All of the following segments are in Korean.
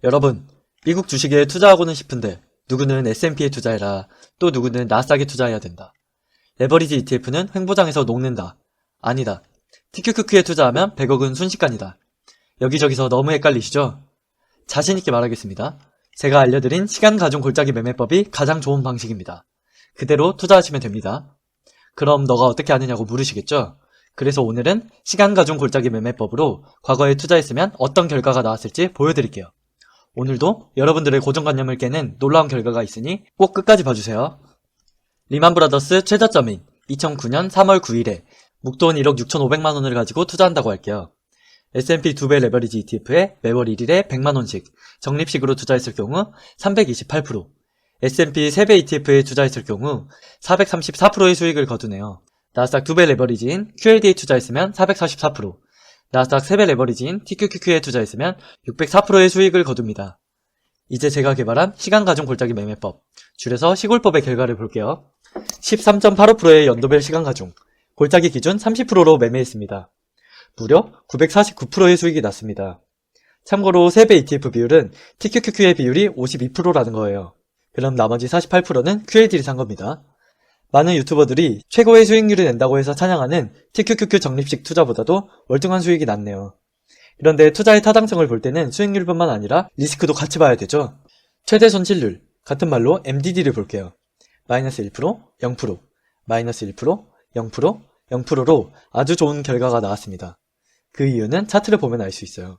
여러분, 미국 주식에 투자하고는 싶은데 누구는 S&P에 투자해라, 또 누구는 나스닥에 투자해야 된다. 레버리지 ETF는 횡보장에서 녹는다. 아니다. TQQQ에 투자하면 100억은 순식간이다. 여기저기서 너무 헷갈리시죠? 자신있게 말하겠습니다. 제가 알려드린 시간가중 골짜기 매매법이 가장 좋은 방식입니다. 그대로 투자하시면 됩니다. 그럼 너가 어떻게 아느냐고 물으시겠죠? 그래서 오늘은 시간가중 골짜기 매매법으로 과거에 투자했으면 어떤 결과가 나왔을지 보여드릴게요. 오늘도 여러분들의 고정관념을 깨는 놀라운 결과가 있으니 꼭 끝까지 봐주세요. 리만브라더스 최저점인 2009년 3월 9일에 묵돈 1억 6,500만원을 가지고 투자한다고 할게요. S&P 2배 레버리지 ETF에 매월 1일에 100만원씩 적립식으로 투자했을 경우 328%, S&P 3배 ETF에 투자했을 경우 434%의 수익을 거두네요. 나스닥 2배 레버리지인 QLD에 투자했으면 444%, 나스닥 3배 레버리지인 TQQQ에 투자했으면 604%의 수익을 거둡니다. 이제 제가 개발한 시간가중 골짜기 매매법, 줄여서 시골법의 결과를 볼게요. 13.85%의 연도별 시간가중, 골짜기 기준 30%로 매매했습니다. 무려 949%의 수익이 났습니다. 참고로 3배 ETF 비율은 TQQQ의 비율이 52%라는 거예요. 그럼 나머지 48%는 QLD를 산 겁니다. 많은 유튜버들이 최고의 수익률을 낸다고 해서 찬양하는 TQQQ 적립식 투자보다도 월등한 수익이 났네요. 그런데 투자의 타당성을 볼 때는 수익률뿐만 아니라 리스크도 같이 봐야 되죠. 최대 손실률, 같은 말로 MDD를 볼게요. 마이너스 1%, 0%, 마이너스 1%, 0%, 0%로 아주 좋은 결과가 나왔습니다. 그 이유는 차트를 보면 알 수 있어요.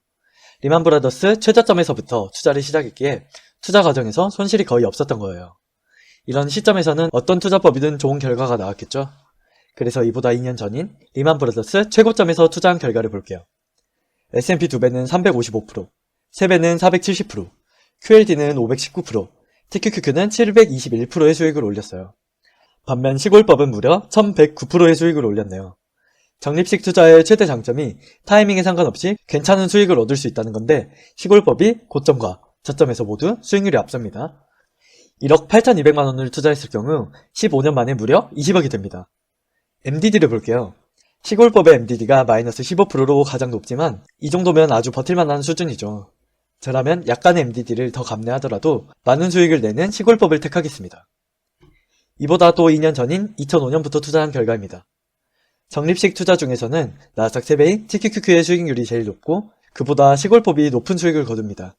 리만브라더스 최저점에서부터 투자를 시작했기에 투자 과정에서 손실이 거의 없었던 거예요. 이런 시점에서는 어떤 투자법이든 좋은 결과가 나왔겠죠. 그래서 이보다 2년 전인 리만브라더스 최고점에서 투자한 결과를 볼게요. S&P 2배는 355%, 3배는 470%, QLD는 519%, TQQQ는 721%의 수익을 올렸어요. 반면 시골법은 무려 1109%의 수익을 올렸네요. 적립식 투자의 최대 장점이 타이밍에 상관없이 괜찮은 수익을 얻을 수 있다는 건데, 시골법이 고점과 저점에서 모두 수익률이 앞섭니다. 1억 8,200만원을 투자했을 경우 15년 만에 무려 20억이 됩니다. MDD를 볼게요. 시골법의 MDD가 마이너스 15%로 가장 높지만 이 정도면 아주 버틸만한 수준이죠. 저라면 약간의 MDD를 더 감내하더라도 많은 수익을 내는 시골법을 택하겠습니다. 이보다 또 2년 전인 2005년부터 투자한 결과입니다. 적립식 투자 중에서는 나스닥 3배인 TQQQ의 수익률이 제일 높고 그보다 시골법이 높은 수익을 거둡니다.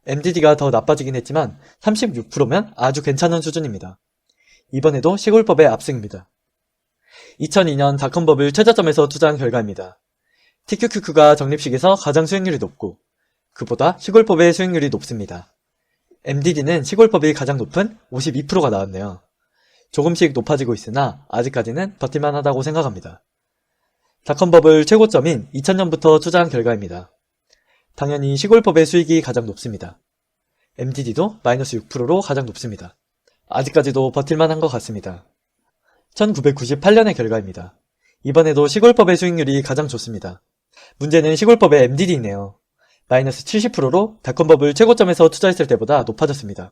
MDD가 더 나빠지긴 했지만 36%면 아주 괜찮은 수준입니다. 이번에도 시골법의 압승입니다. 2002년 닷컴버블 최저점에서 투자한 결과입니다. TQQQ가 적립식에서 가장 수익률이 높고 그보다 시골법의 수익률이 높습니다. MDD는 시골법이 가장 높은 52%가 나왔네요. 조금씩 높아지고 있으나 아직까지는 버틸만하다고 생각합니다. 닷컴버블 최고점인 2000년부터 투자한 결과입니다. 당연히 시골법의 수익이 가장 높습니다. MDD도 마이너스 6%로 가장 높습니다. 아직까지도 버틸만한 것 같습니다. 1998년의 결과입니다. 이번에도 시골법의 수익률이 가장 좋습니다. 문제는 시골법의 MDD이네요. 마이너스 70%로 닷컴버블 최고점에서 투자했을 때보다 높아졌습니다.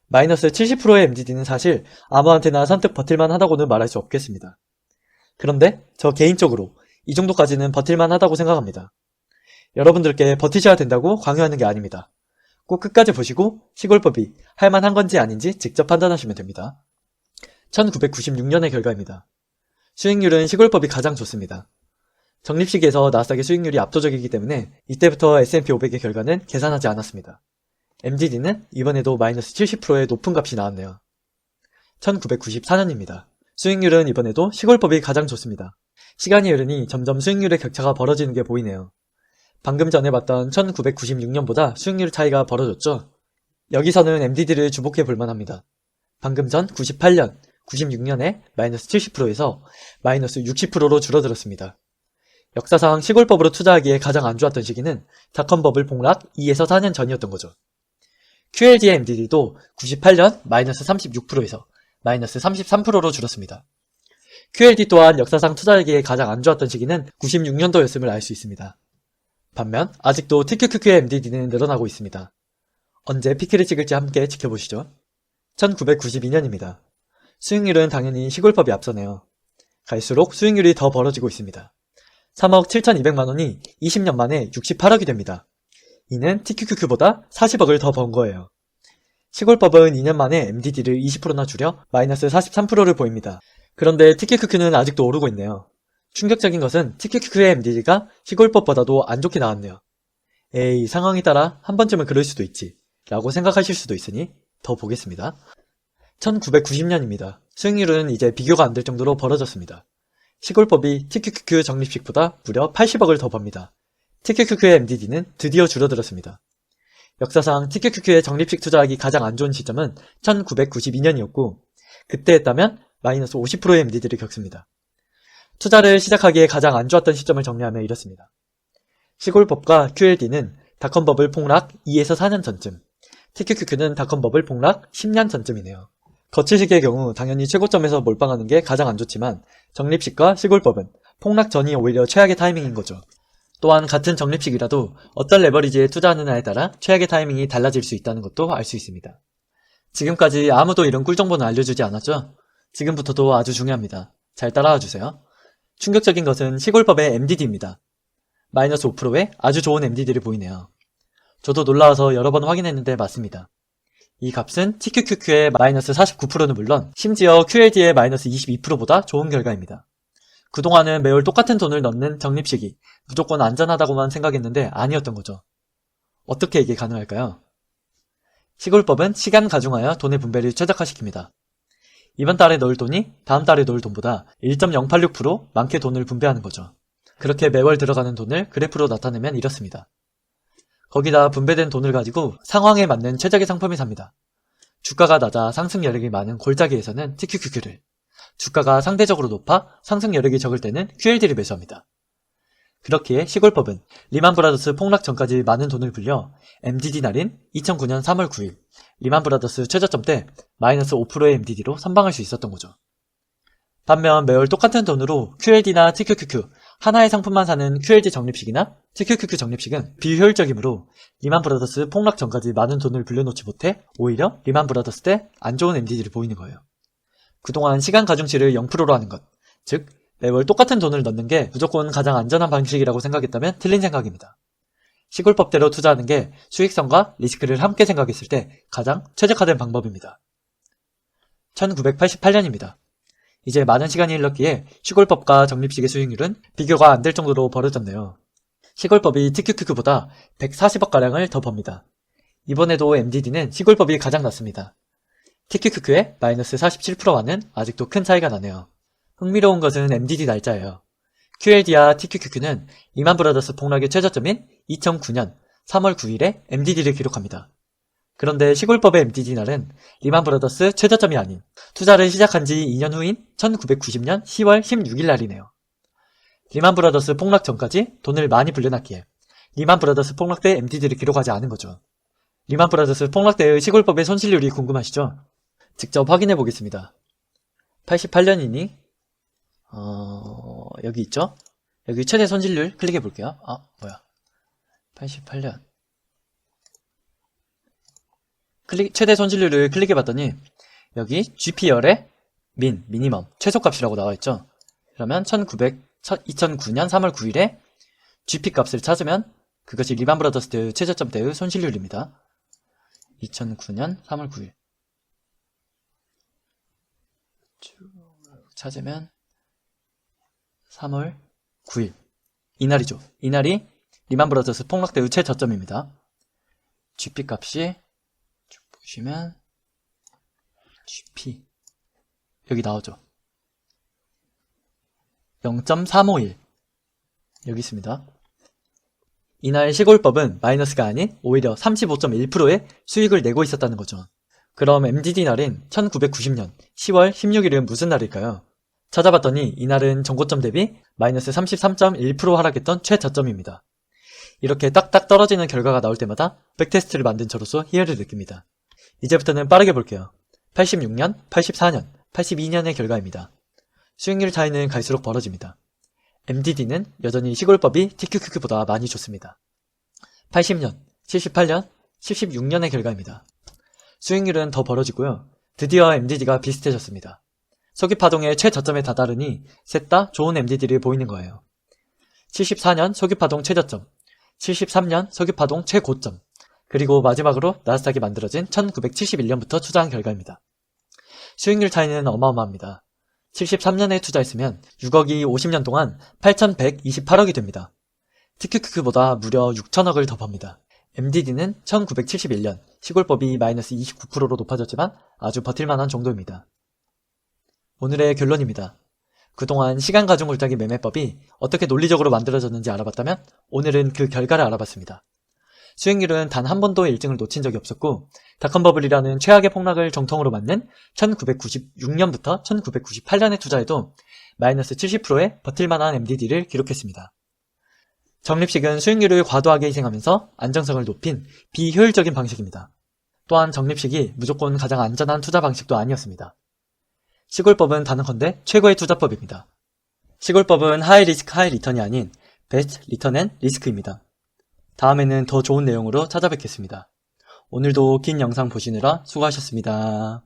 마이너스 70%의 MDD는 사실 아무한테나 선뜻 버틸만 하다고는 말할 수 없겠습니다. 그런데 저 개인적으로 이 정도까지는 버틸만 하다고 생각합니다. 여러분들께 버티셔야 된다고 강요하는 게 아닙니다. 꼭 끝까지 보시고 시골법이 할만한 건지 아닌지 직접 판단하시면 됩니다. 1996년의 결과입니다. 수익률은 시골법이 가장 좋습니다. 적립식에서 나스닥의 수익률이 압도적이기 때문에 이때부터 S&P 500의 결과는 계산하지 않았습니다. MDD는 이번에도 마이너스 70%의 높은 값이 나왔네요. 1994년입니다. 수익률은 이번에도 시골법이 가장 좋습니다. 시간이 흐르니 점점 수익률의 격차가 벌어지는 게 보이네요. 방금 전에 봤던 1996년보다 수익률 차이가 벌어졌죠? 여기서는 MDD를 주목해 볼만 합니다. 방금 전 98년, 96년에 마이너스 70%에서 마이너스 60%로 줄어들었습니다. 역사상 시골법으로 투자하기에 가장 안 좋았던 시기는 닷컴버블 폭락 2에서 4년 전이었던 거죠. QLD의 MDD도 98년 마이너스 36%에서 마이너스 33%로 줄었습니다. QLD 또한 역사상 투자하기에 가장 안 좋았던 시기는 96년도였음을 알 수 있습니다. 반면 아직도 TQQQ의 MDD는 늘어나고 있습니다. 언제 피크를 찍을지 함께 지켜보시죠. 1992년입니다. 수익률은 당연히 시골법이 앞서네요. 갈수록 수익률이 더 벌어지고 있습니다. 3억 7,200만원이 20년 만에 68억이 됩니다. 이는 TQQQ보다 40억을 더 번 거예요. 시골법은 2년 만에 MDD를 20%나 줄여 마이너스 43%를 보입니다. 그런데 TQQQ는 아직도 오르고 있네요. 충격적인 것은 TQQQ의 MDD가 시골법보다도 안 좋게 나왔네요. 에이, 상황에 따라 한 번쯤은 그럴 수도 있지 라고 생각하실 수도 있으니 더 보겠습니다. 1990년입니다. 수익률은 이제 비교가 안 될 정도로 벌어졌습니다. 시골법이 TQQQ 적립식보다 무려 80억을 더 법니다. TQQQ의 MDD는 드디어 줄어들었습니다. 역사상 TQQQ의 적립식 투자하기 가장 안 좋은 시점은 1992년이었고 그때 했다면 마이너스 50%의 MDD를 겪습니다. 투자를 시작하기에 가장 안 좋았던 시점을 정리하면 이렇습니다. 시골법과 QLD는 닷컴버블 폭락 2에서 4년 전쯤, TQQQ는 닷컴버블 폭락 10년 전쯤이네요. 거치식의 경우 당연히 최고점에서 몰빵하는 게 가장 안 좋지만 적립식과 시골법은 폭락 전이 오히려 최악의 타이밍인 거죠. 또한 같은 적립식이라도 어떤 레버리지에 투자하느냐에 따라 최악의 타이밍이 달라질 수 있다는 것도 알 수 있습니다. 지금까지 아무도 이런 꿀정보는 알려주지 않았죠? 지금부터도 아주 중요합니다. 잘 따라와 주세요. 충격적인 것은 시골법의 MDD입니다. 마이너스 5%의 아주 좋은 MDD를 보이네요. 저도 놀라워서 여러 번 확인했는데 맞습니다. 이 값은 TQQQ의 마이너스 49%는 물론 심지어 QLD의 마이너스 22%보다 좋은 결과입니다. 그동안은 매월 똑같은 돈을 넣는 적립식이 무조건 안전하다고만 생각했는데 아니었던 거죠. 어떻게 이게 가능할까요? 시골법은 시간 가중하여 돈의 분배를 최적화시킵니다. 이번 달에 넣을 돈이 다음 달에 넣을 돈보다 1.086% 많게 돈을 분배하는 거죠. 그렇게 매월 들어가는 돈을 그래프로 나타내면 이렇습니다. 거기다 분배된 돈을 가지고 상황에 맞는 최적의 상품을 삽니다. 주가가 낮아 상승 여력이 많은 골짜기에서는 TQQQ를, 주가가 상대적으로 높아 상승 여력이 적을 때는 QLD를 매수합니다. 그렇기에 시골법은 리만브라더스 폭락 전까지 많은 돈을 불려 MDD 날인 2009년 3월 9일 리만브라더스 최저점 때 마이너스 5%의 MDD로 선방할 수 있었던 거죠. 반면 매월 똑같은 돈으로 QLD나 TQQQ 하나의 상품만 사는 QLD 적립식이나 TQQQ 적립식은 비효율적이므로 리만브라더스 폭락 전까지 많은 돈을 불려놓지 못해 오히려 리만브라더스 때 안 좋은 MDD를 보이는 거예요. 그동안 시간 가중치를 0%로 하는 것, 즉 매월 똑같은 돈을 넣는 게 무조건 가장 안전한 방식이라고 생각했다면 틀린 생각입니다. 시골법대로 투자하는 게 수익성과 리스크를 함께 생각했을 때 가장 최적화된 방법입니다. 1988년입니다. 이제 많은 시간이 흘렀기에 시골법과 적립식의 수익률은 비교가 안 될 정도로 벌어졌네요. 시골법이 TQQQ보다 140억가량을 더 법니다. 이번에도 MDD는 시골법이 가장 낮습니다. TQQQ의 마이너스 47%와는 아직도 큰 차이가 나네요. 흥미로운 것은 MDD 날짜예요. QLD와 TQQQ는 리만브라더스 폭락의 최저점인 2009년 3월 9일에 MDD를 기록합니다. 그런데 시골법의 MDD 날은 리만브라더스 최저점이 아닌 투자를 시작한 지 2년 후인 1990년 10월 16일 날이네요. 리만브라더스 폭락 전까지 돈을 많이 불려놨기에 리만브라더스 폭락 때 MDD를 기록하지 않은 거죠. 리만브라더스 폭락 때의 시골법의 손실률이 궁금하시죠? 직접 확인해 보겠습니다. 88년이니 여기 있죠? 여기 최대 손실률 클릭해 볼게요. 88년 최대 손실률을 클릭해 봤더니 여기 GP열의 미니멈 최소값이라고 나와있죠. 그러면 2009년 3월 9일에 GP 값을 찾으면 그것이 리만브라더스 때의 최저점 때의 손실률입니다. 2009년 3월 9일 쭉 찾으면 3월 9일 이날이죠. 이날이 리만브라더스 폭락 때의 최저점입니다. GP 값이 쭉 보시면 GP 여기 나오죠. 0.351 여기 있습니다. 이날 시골법은 마이너스가 아닌 오히려 35.1%의 수익을 내고 있었다는 거죠. 그럼 MDD 날인 1990년 10월 16일은 무슨 날일까요? 찾아봤더니 이날은 전고점 대비 마이너스 33.1% 하락했던 최저점입니다. 이렇게 딱딱 떨어지는 결과가 나올 때마다 백테스트를 만든 저로서 희열을 느낍니다. 이제부터는 빠르게 볼게요. 86년, 84년, 82년의 결과입니다. 수익률 차이는 갈수록 벌어집니다. MDD는 여전히 시골법이 TQQQ보다 많이 좋습니다. 80년, 78년, 76년의 결과입니다. 수익률은 더 벌어지고요. 드디어 MDD가 비슷해졌습니다. 석유파동의 최저점에 다다르니 셋 다 좋은 MDD를 보이는 거예요. 74년 석유파동 최저점, 73년 석유파동 최고점, 그리고 마지막으로 나스닥이 만들어진 1971년부터 투자한 결과입니다. 수익률 차이는 어마어마합니다. 73년에 투자했으면 6억이 50년 동안 8,128억이 됩니다. TQQQ보다 무려 6천억을 더 법니다. MDD는 1971년 시골법이 마이너스 29%로 높아졌지만 아주 버틸만한 정도입니다. 오늘의 결론입니다. 그동안 시간가중골짜기 매매법이 어떻게 논리적으로 만들어졌는지 알아봤다면 오늘은 그 결과를 알아봤습니다. 수익률은 단 한 번도 일정을 놓친 적이 없었고 닷컴버블이라는 최악의 폭락을 정통으로 맞는 1996년부터 1998년에 투자해도 마이너스 70%의 버틸만한 MDD를 기록했습니다. 적립식은 수익률을 과도하게 희생하면서 안정성을 높인 비효율적인 방식입니다. 또한 적립식이 무조건 가장 안전한 투자 방식도 아니었습니다. 시골법은 단언컨대 최고의 투자법입니다. 시골법은 하이 리스크 하이 리턴이 아닌 베스트 리턴 앤 리스크입니다. 다음에는 더 좋은 내용으로 찾아뵙겠습니다. 오늘도 긴 영상 보시느라 수고하셨습니다.